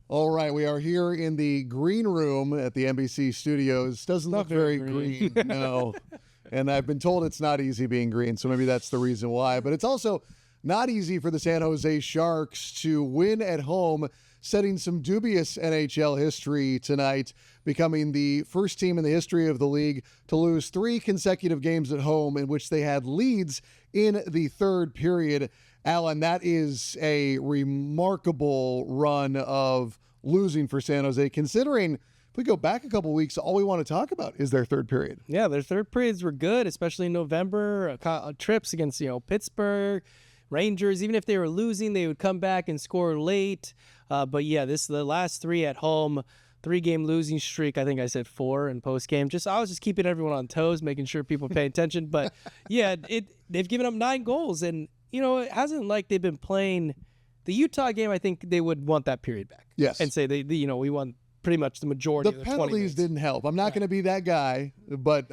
All right, we are here in the green room at the NBC studios. Doesn't look very green, no. And I've been told it's not easy being green, so maybe that's the reason why. But it's also not easy for the San Jose Sharks to win at home, setting some dubious NHL history tonight, becoming the first team in the history of the league to lose 3 consecutive games at home in which they had leads in the third period. Alan, that is a remarkable run of losing for San Jose, considering if we go back a couple weeks, all we want to talk about is their third period. Yeah, their third periods were good, especially in November. Trips against, Pittsburgh, Rangers. Even if they were losing, they would come back and score late. But yeah, the last 3 at home, 3-game losing streak. I think I said 4 in post-game. I was just keeping everyone on toes, making sure people pay attention. But yeah, they've given up 9 goals, and it hasn't like they've been playing the Utah game. I think they would want that period back. Yes. And say we won pretty much the majority of the 20 minutes. The penalties didn't help. I'm not going to be that guy, but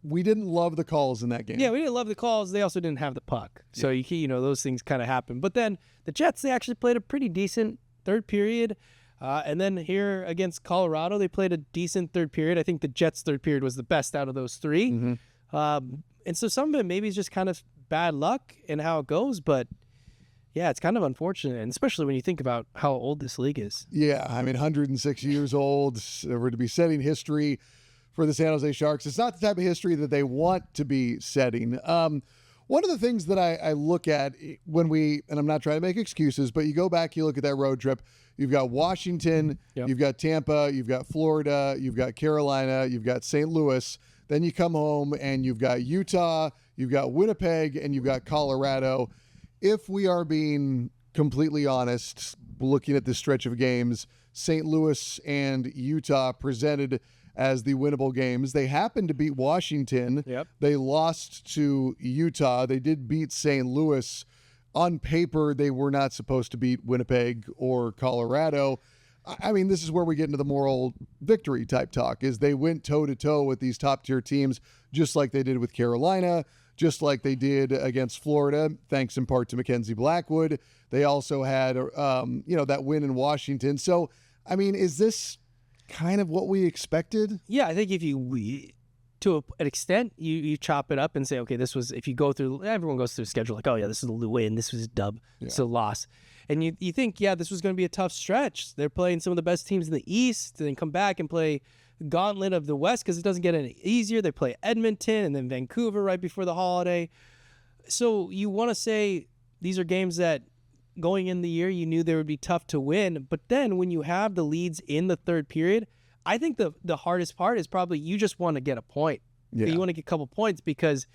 we didn't love the calls in that game. Yeah, we didn't love the calls. They also didn't have the puck. So, those things kind of happen. But then the Jets, they actually played a pretty decent third period. And then here against Colorado, they played a decent third period. I think the Jets' third period was the best out of those 3. Mm-hmm. And so some of it maybe is just kind of bad luck and how it goes, but yeah, it's kind of unfortunate, and especially when you think about how old this league is. Yeah, 106 years old. We're to be setting history for the San Jose Sharks. It's not the type of history that they want to be setting. One of the things that I look at when and I'm not trying to make excuses, but you go back, you look at that road trip, you've got Washington, You've got Tampa, you've got Florida, you've got Carolina, you've got St. Louis. Then you come home and you've got Utah, you've got Winnipeg, and you've got Colorado. If we are being completely honest, looking at this stretch of games, St. Louis and Utah presented as the winnable games. They happened to beat Washington. Yep. They lost to Utah. They did beat St. Louis. On paper, they were not supposed to beat Winnipeg or Colorado. This is where we get into the moral victory type talk, is they went toe-to-toe with these top-tier teams, just like they did with Carolina, just like they did against Florida, thanks in part to Mackenzie Blackwood. They also had, that win in Washington. So, is this kind of what we expected? Yeah, I think if to an extent, you chop it up and say, okay, this was, if you go through, everyone goes through a schedule like, oh yeah, this is a win, this was a dub, this is a loss. And you think, yeah, this was going to be a tough stretch. They're playing some of the best teams in the East, and then come back and play gauntlet of the West because it doesn't get any easier. They play Edmonton and then Vancouver right before the holiday. So you want to say these are games that going in the year you knew they would be tough to win. But then when you have the leads in the third period, I think the hardest part is probably you just want to get a point. Yeah. You want to get a couple points because,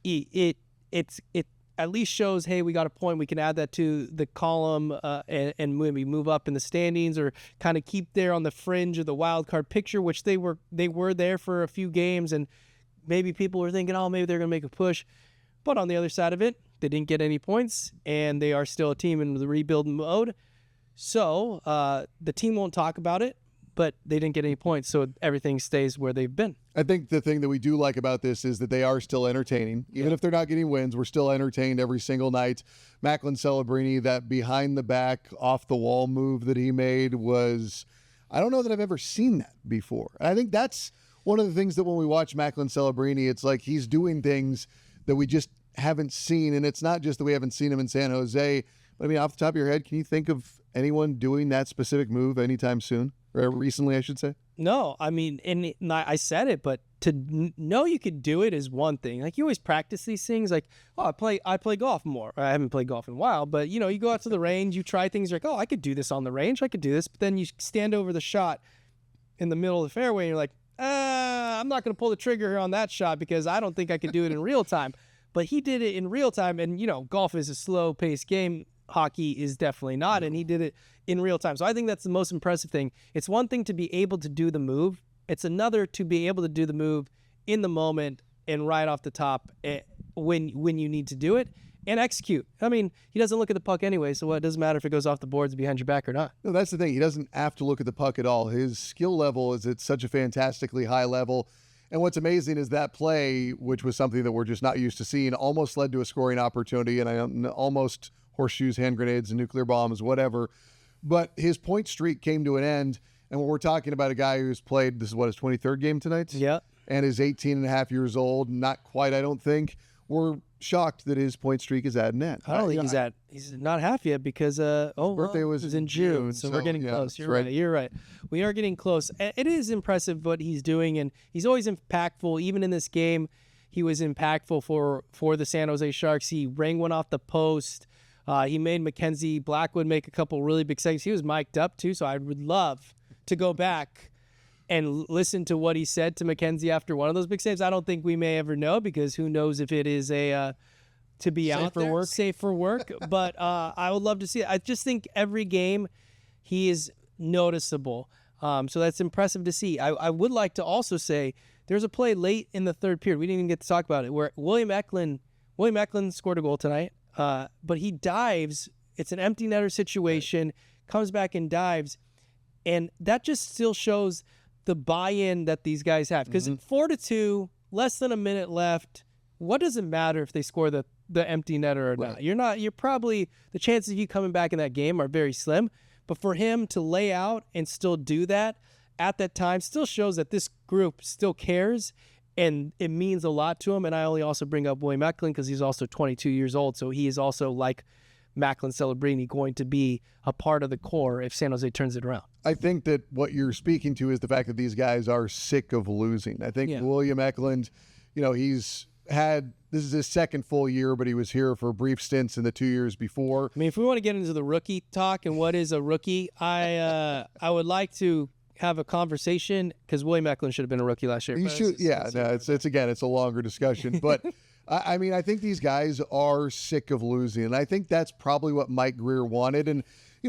it at least shows, hey, we got a point. We can add that to the column and maybe move up in the standings or kind of keep there on the fringe of the wild card picture, which they were there for a few games, and maybe people were thinking, oh, maybe they're going to make a push. But on the other side of it, they didn't get any points, and they are still a team in the rebuild mode. So the team won't talk about it, but they didn't get any points, so everything stays where they've been. I think the thing that we do like about this is that they are still entertaining. Even if they're not getting wins, we're still entertained every single night. Macklin Celebrini, that behind-the-back, off-the-wall move that he made was, I don't know that I've ever seen that before. And I think that's one of the things that when we watch Macklin Celebrini, it's like he's doing things that we just haven't seen. And it's not just that we haven't seen him in San Jose. But off the top of your head, can you think of anyone doing that specific move anytime soon? Or recently, I should say? No, and I said it, but to know you could do it is one thing. Like, you always practice these things. Like, oh, I play golf more. I haven't played golf in a while, but you go out to the range, you try things. You're like, oh, I could do this on the range. I could do this. But then you stand over the shot in the middle of the fairway, and you're like, I'm not going to pull the trigger here on that shot because I don't think I could do it in real time. But he did it in real time, and golf is a slow-paced game. Hockey is definitely not, and he did it in real time. So I think that's the most impressive thing. It's one thing to be able to do the move. It's another to be able to do the move in the moment and right off the top when you need to do it and execute. He doesn't look at the puck anyway, so it doesn't matter if it goes off the boards behind your back or not. No, that's the thing. He doesn't have to look at the puck at all. His skill level is at such a fantastically high level. And what's amazing is that play, which was something that we're just not used to seeing, almost led to a scoring opportunity, and almost horseshoes, hand grenades, and nuclear bombs, whatever. but his point streak came to an end. And when we're talking about a guy who's played, this is what, his 23rd game tonight? Yeah. And is 18 and a half years old, not quite, I don't think. We're shocked that his point streak is at an end. I don't think he's not half yet because his birthday was in June, so we're getting close. You're right. You're right. We are getting close. It is impressive what he's doing, and he's always impactful. Even in this game, he was impactful for the San Jose Sharks. He rang one off the post. He made Mackenzie Blackwood make a couple really big saves. He was mic'd up too, so I would love to go back and listen to what he said to Mackenzie after one of those big saves. I don't think we may ever know, because who knows if it is a to be safe out there, safe for work. But I would love to see it. I just think every game he is noticeable. So that's impressive to see. I would like to also say there's a play late in the third period. We didn't even get to talk about it, where William Eklund scored a goal tonight, but he dives. It's an empty netter situation, comes back and dives. And that just still shows the buy-in that these guys have. Because 4-2, less than a minute left, what does it matter if they score the empty netter or not? You're probably, the chances of you coming back in that game are very slim. But for him to lay out and still do that at that time still shows that this group still cares, and it means a lot to him. And I only also bring up William Eklund because he's also 22 years old. So he is also, like Macklin Celebrini, going to be a part of the core if San Jose turns it around. I think that what you're speaking to is the fact that these guys are sick of losing. I think William Eklund, he's had, this is his second full year, but he was here for brief stints in the 2 years before. I mean, if we want to get into the rookie talk and what is a rookie, I would like to have a conversation, because William Eklund should have been a rookie last year. It's a longer discussion, but I mean, I think these guys are sick of losing, and I think that's probably what Mike Grier wanted. And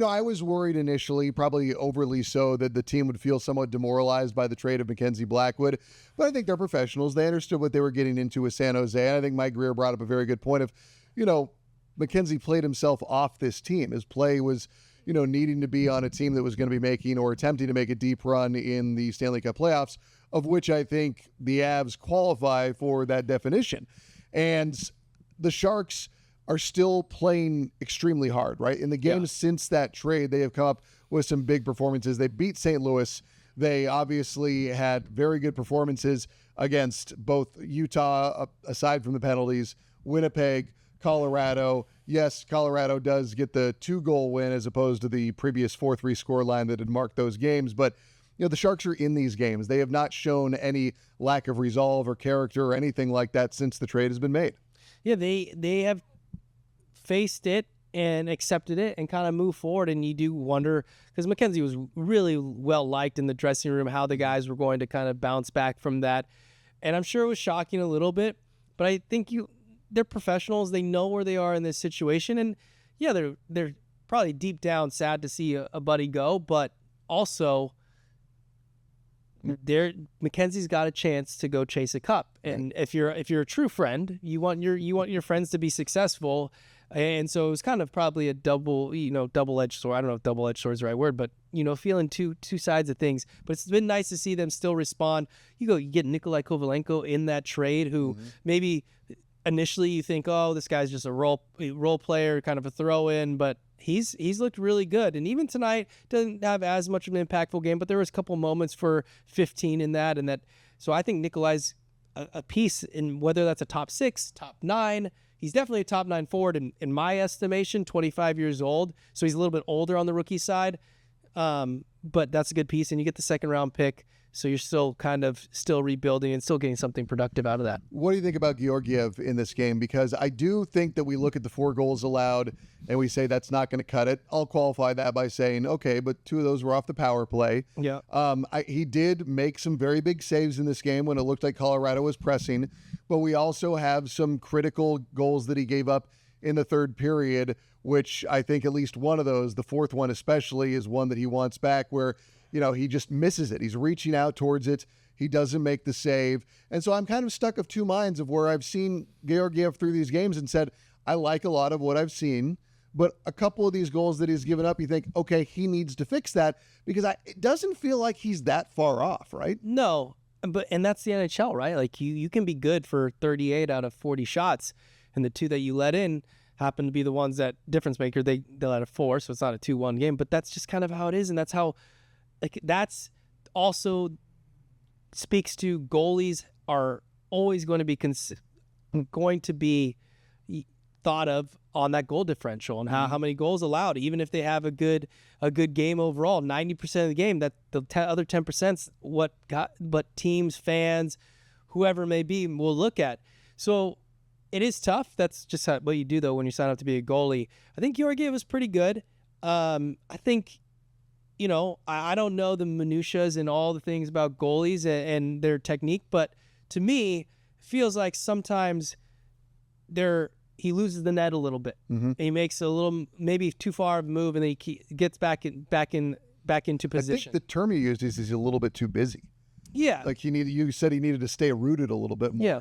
I was worried initially, probably overly so, that the team would feel somewhat demoralized by the trade of Mackenzie Blackwood. But I think they're professionals. They understood what they were getting into with San Jose. And I think Mike Grier brought up a very good point of, Mackenzie played himself off this team. His play was, needing to be on a team that was going to be making or attempting to make a deep run in the Stanley Cup playoffs, of which I think the Avs qualify for that definition. And the Sharks are still playing extremely hard, right? In the games since that trade, they have come up with some big performances. They beat St. Louis. They obviously had very good performances against both Utah, aside from the penalties, Winnipeg, Colorado. Yes, Colorado does get the 2-goal win as opposed to the previous 4-3 scoreline that had marked those games. But, the Sharks are in these games. They have not shown any lack of resolve or character or anything like that since the trade has been made. Yeah, they have faced it and accepted it and kind of moved forward. And you do wonder, because Mackenzie was really well liked in the dressing room, how the guys were going to kind of bounce back from that. And I'm sure it was shocking a little bit, but I think they're professionals. They know where they are in this situation. And yeah, they're probably deep down sad to see a buddy go, but also Mackenzie's got a chance to go chase a cup. And if you're a true friend, you want your friends to be successful. And so it was kind of probably a double-edged sword. I don't know if double-edged sword is the right word, but, feeling two sides of things. But it's been nice to see them still respond. You get Nikolai Kovalenko in that trade, who maybe initially you think, oh, this guy's just a role player, kind of a throw-in, but he's looked really good. And even tonight, doesn't have as much of an impactful game, but there was a couple moments for 15 in that. So I think Nikolai's a piece in whether that's a top 6, top 9. He's definitely a top 9 forward in my estimation, 25 years old. So he's a little bit older on the rookie side. But that's a good piece. And you get the second round pick. So you're still rebuilding and still getting something productive out of that. What do you think about Georgiev in this game? Because I do think that we look at the 4 goals allowed and we say that's not going to cut it. I'll qualify that by saying, okay, but 2 of those were off the power play. Yeah. He did make some very big saves in this game when it looked like Colorado was pressing, but we also have some critical goals that he gave up in the third period, which I think at least one of those, the fourth one especially, is one that he wants back, where he just misses it. He's reaching out towards it. He doesn't make the save. And so I'm kind of stuck of two minds of where I've seen Georgiev through these games and said, I like a lot of what I've seen, but a couple of these goals that he's given up, you think, okay, he needs to fix that, because it doesn't feel like he's that far off, right? No, and that's the NHL, right? Like you can be good for 38 out of 40 shots, and the 2 that you let in, happen to be the ones that difference maker. They'll add a 4, so it's not a 2-1 game. But that's just kind of how it is, and that's how, like, that's also speaks to goalies are always going to be thought of on that goal differential and how many goals allowed, even if they have a good game overall. 90% of the game, that the other 10%'s what teams, fans, whoever it may be, will look at. So it is tough. That's just what you do, though, when you sign up to be a goalie. I think Georgiev was pretty good. I think, I don't know the minutiae and all the things about goalies and their technique, but to me, it feels like sometimes he loses the net a little bit. And he makes a little, maybe too far of a move, and then he gets back into position. I think the term you used is he's a little bit too busy. Yeah. Like you said he needed to stay rooted a little bit more. Yeah.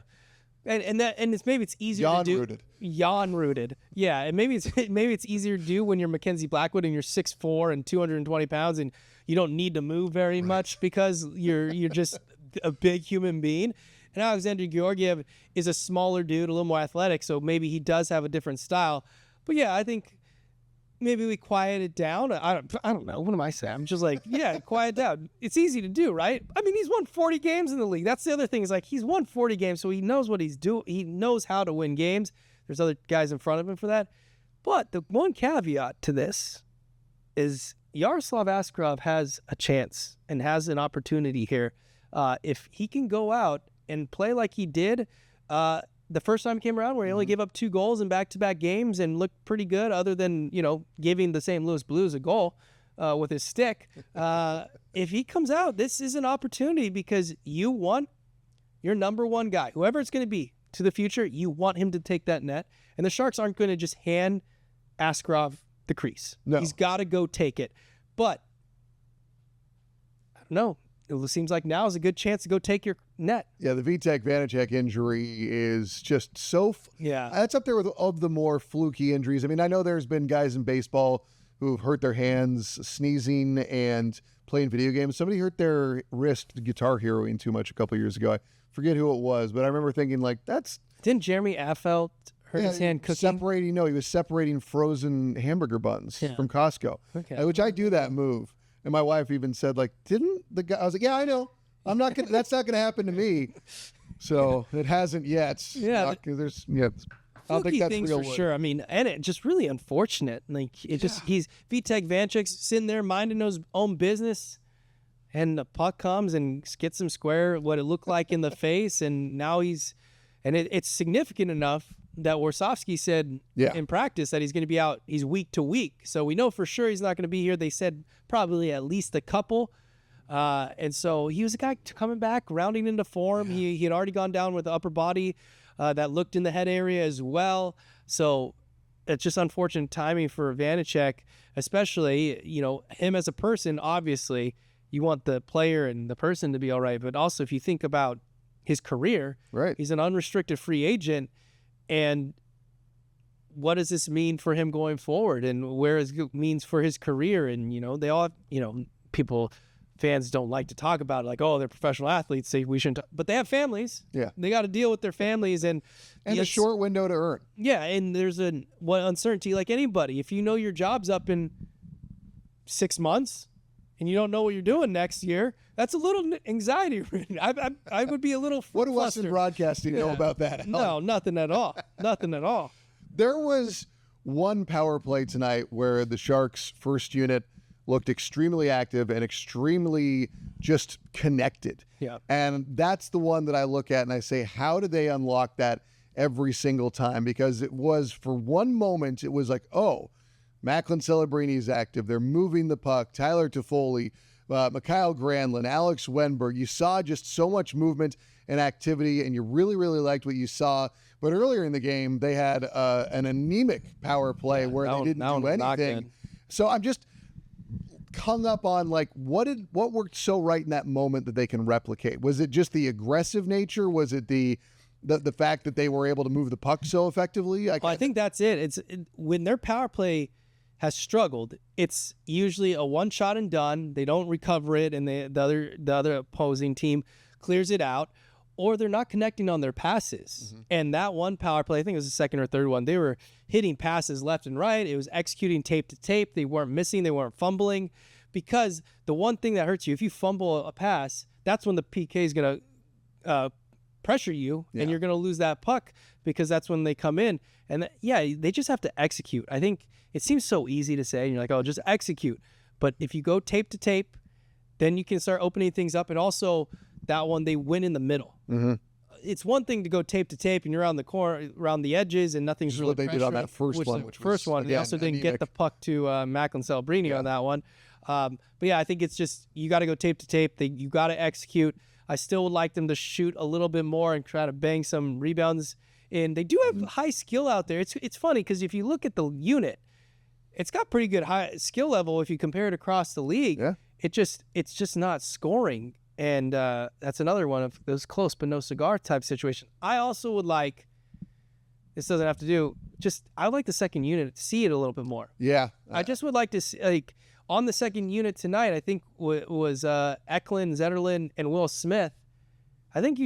And it's easier to do. Yawn rooted. Yeah, and maybe it's easier to do when you're Mackenzie Blackwood and you're 6'4" and 220 pounds and you don't need to move very much because you're just a big human being. And Alexander Georgiev is a smaller dude, a little more athletic, so maybe he does have a different style. But yeah, I think maybe we quiet it down. I don't know. What am I saying? I'm just like, yeah, quiet down. It's easy to do, right? I mean, he's won 40 games in the league. That's the other thing, is like he's won 40 games, so he knows what he's doing. He knows how to win games. There's other guys in front of him for that. But the one caveat to this is Yaroslav Askarov has a chance and has an opportunity here. If he can go out and play like he did the first time he came around, where he only gave up 2 goals in back-to-back games and looked pretty good, other than, giving the St. Louis Blues a goal with his stick. If he comes out, this is an opportunity, because you want your number one guy, whoever it's going to be, to the future. You want him to take that net. And the Sharks aren't going to just hand Askarov the crease. No. He's got to go take it. But, I don't know. It seems like now is a good chance to go take your net. Yeah, the Vitek Vanacek injury is just so... Yeah. That's up there with of the more fluky injuries. I mean, I know there's been guys in baseball who've hurt their hands sneezing and playing video games. Somebody hurt their wrist guitar heroing too much a couple of years ago. I forget who it was, but I remember thinking, like, that's... Didn't Jeremy Affeldt hurt his hand cooking? He was separating frozen hamburger buns from Costco, which I do that move. And my wife even said, like, didn't the guy... I was like, yeah, I know. I'm not going to... That's not going to happen to me. So it hasn't yet. Yeah. I don't think that's things real for wood. sure. I mean, and it just really unfortunate. Like, he's Vitek Vanacek's sitting there minding his own business, and the puck comes and gets him square what it looked like in the face, and now it's significant enough that Warsofsky said in practice that he's going to be out. He's week to week, so we know for sure he's not going to be here. They said probably at least a couple. And so he was a guy coming back, rounding into form. He had already gone down with the upper body that looked in the head area as well. So it's just unfortunate timing for Vanacek, especially, him as a person. Obviously, you want the player and the person to be all right. But also, if you think about his career, right, he's an unrestricted free agent. And what does this mean for him going forward, and where it means for his career? And, they all, fans don't like to talk about it, like, oh, they're professional athletes, so we shouldn't but they have families. Yeah. They got to deal with their families and a short window to earn. Yeah, and there's uncertainty like anybody. If you know your job's up in 6 months and you don't know what you're doing next year, that's a little anxiety. I would be a little What do us flustered. in broadcasting know about that? No, nothing at all. Nothing at all. There was one power play tonight where the Sharks' first unit looked extremely active and extremely just connected. Yeah. And that's the one that I look at and I say, how do they unlock that every single time? Because it was, for one moment, it was like, oh, Macklin Celebrini is active. They're moving the puck. Tyler Toffoli, Mikhail Granlund, Alex Wenberg. You saw just so much movement and activity, and you really, really liked what you saw. But earlier in the game, they had an anemic power play where they didn't do anything. So I'm just hung up on, like, what worked so right in that moment that they can replicate? Was it just the aggressive nature? Was it the fact that they were able to move the puck so effectively? I think that's it. When their power play has struggled, it's usually a one shot and done. They don't recover it, and the other opposing team clears it out. or they're not connecting on their passes. And that one power play, I think it was the second or third one, they were hitting passes left and right. It was executing tape to tape. They weren't missing. They weren't fumbling. Because the one thing that hurts you, if you fumble a pass, that's when the PK is going to pressure you, and you're going to lose that puck because that's when they come in. And they just have to execute. I think it seems so easy to say, and you're like, oh, just execute. But if you go tape to tape, then you can start opening things up. And also that one, they win in the middle. It's one thing to go tape to tape and you're around the corner, around the edges, and nothing's really what they did on that first one. Which first one, they also didn't get the puck to Macklin Celebrini on that one. But yeah, I think it's just you got to go tape to tape. You got to execute. I still would like them to shoot a little bit more and try to bang some rebounds in. They do have high skill out there. It's funny because if you look at the unit, it's got pretty good high skill level if you compare it across the league. Yeah. It's just not scoring. And that's another one of those close but no cigar type situation. I also would like, this doesn't have to do, I would like the second unit to see it a little bit more. Yeah. I just would like to see, like, on the second unit tonight, I think was Eklund, Zetterlund, and Will Smith. I think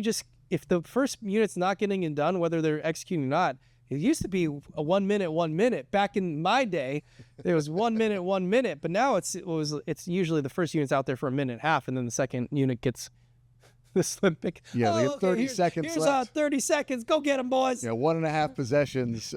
if the first unit's not getting it done, whether they're executing or not, it used to be a 1 minute, 1 minute. Back in my day, there was 1 minute, 1 minute. But now it's usually the first unit's out there for a minute and a half, and then the second unit gets the slim pick. Yeah, they have 30 seconds left. 30 seconds. Go get them, boys. Yeah, 1.5 possessions.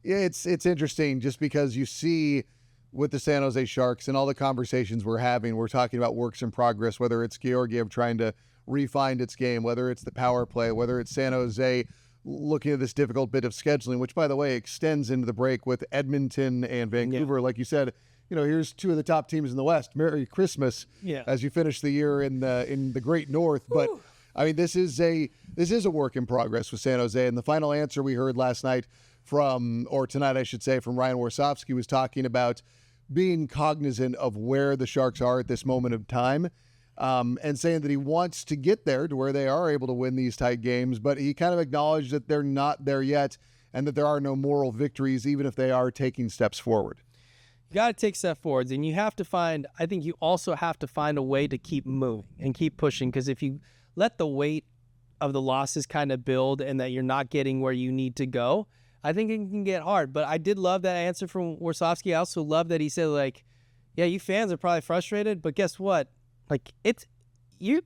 It's interesting just because you see with the San Jose Sharks and all the conversations we're having, we're talking about works in progress, whether it's Georgiev trying to refine its game, whether it's the power play, whether it's San Jose looking at this difficult bit of scheduling, which, by the way, extends into the break with Edmonton and Vancouver. Like you said, here's two of the top teams in the West. Merry Christmas as you finish the year in the Great North. But I mean, this is a work in progress with San Jose. And the final answer we heard last night tonight, I should say, from Ryan Warsofsky was talking about being cognizant of where the Sharks are at this moment of time. And saying that he wants to get there to where they are able to win these tight games, but he kind of acknowledged that they're not there yet and that there are no moral victories, even if they are taking steps forward. You got to take steps forwards, and you also have to find a way to keep moving and keep pushing, because if you let the weight of the losses kind of build and that you're not getting where you need to go, I think it can get hard. But I did love that answer from Warsofsky. I also love that he said, like, yeah, you fans are probably frustrated, but guess what? Like, the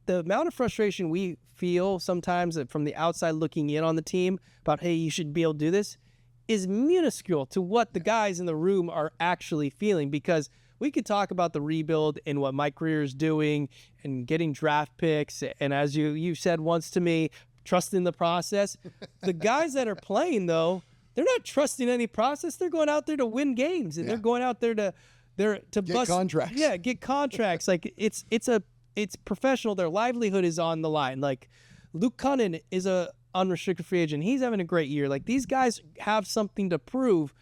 amount of frustration we feel sometimes from the outside looking in on the team about, hey, you should be able to do this, is minuscule to what the guys in the room are actually feeling. Because we could talk about the rebuild and what Mike Greer is doing and getting draft picks. And as you said once to me, trusting the process. The guys that are playing, though, they're not trusting any process. They're going out there to win games, and they're going out there to get bust contracts. Yeah, get contracts. Like it's professional. Their livelihood is on the line. Like Luke Cunnin is a unrestricted free agent. He's having a great year. Like, these guys have something to prove,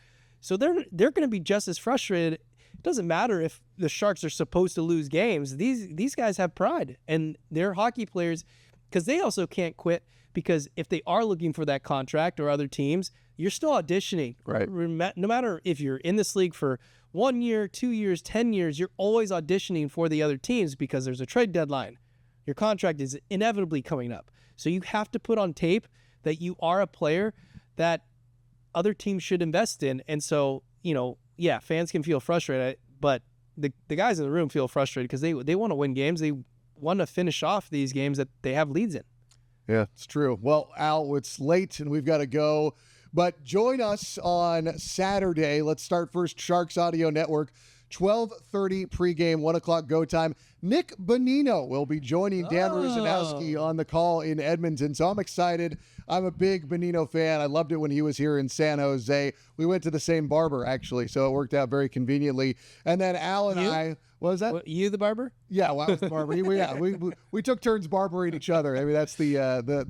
so they're going to be just as frustrated. It doesn't matter if the Sharks are supposed to lose games. These guys have pride, and they're hockey players, because they also can't quit. Because if they are looking for that contract or other teams, you're still auditioning. Right. No matter if you're in this league for 1 year, 2 years, 10 years, you're always auditioning for the other teams because there's a trade deadline. Your contract is inevitably coming up. So you have to put on tape that you are a player that other teams should invest in. And so, fans can feel frustrated, but the guys in the room feel frustrated because they want to win games. They want to finish off these games that they have leads in. Yeah, it's true. Well, Al, it's late and we've got to go. But join us on Saturday. Let's start first. Sharks Audio Network, 12:30 pregame, 1 o'clock go time. Nick Bonino will be joining Dan Rusanowski on the call in Edmonton. So I'm excited. I'm a big Bonino fan. I loved it when he was here in San Jose. We went to the same barber, actually, so it worked out very conveniently. And then Al and I... What was that? What, you the barber? Yeah, well, I was the barber. We took turns barbering each other. I mean, that's the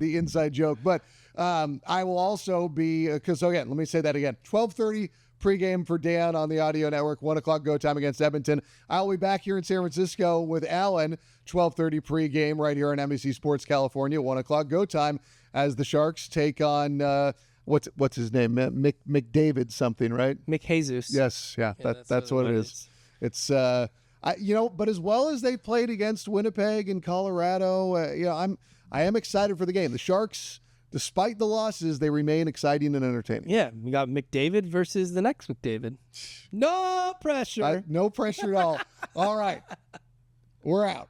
inside joke. But I will also be, because again, let me say that again. 12:30 pregame for Dan on the Audio Network. 1 o'clock go time against Edmonton. I'll be back here in San Francisco with Alan. 12:30 pregame right here on NBC Sports California. 1 o'clock go time as the Sharks take on what's his name? McDavid something, right? McJesus. Yes, yeah, that's what it is. It's but as well as they played against Winnipeg and Colorado, I am excited for the game. The Sharks, despite the losses, they remain exciting and entertaining. Yeah, we got McDavid versus the next McDavid. No pressure. No pressure at all. All right. We're out.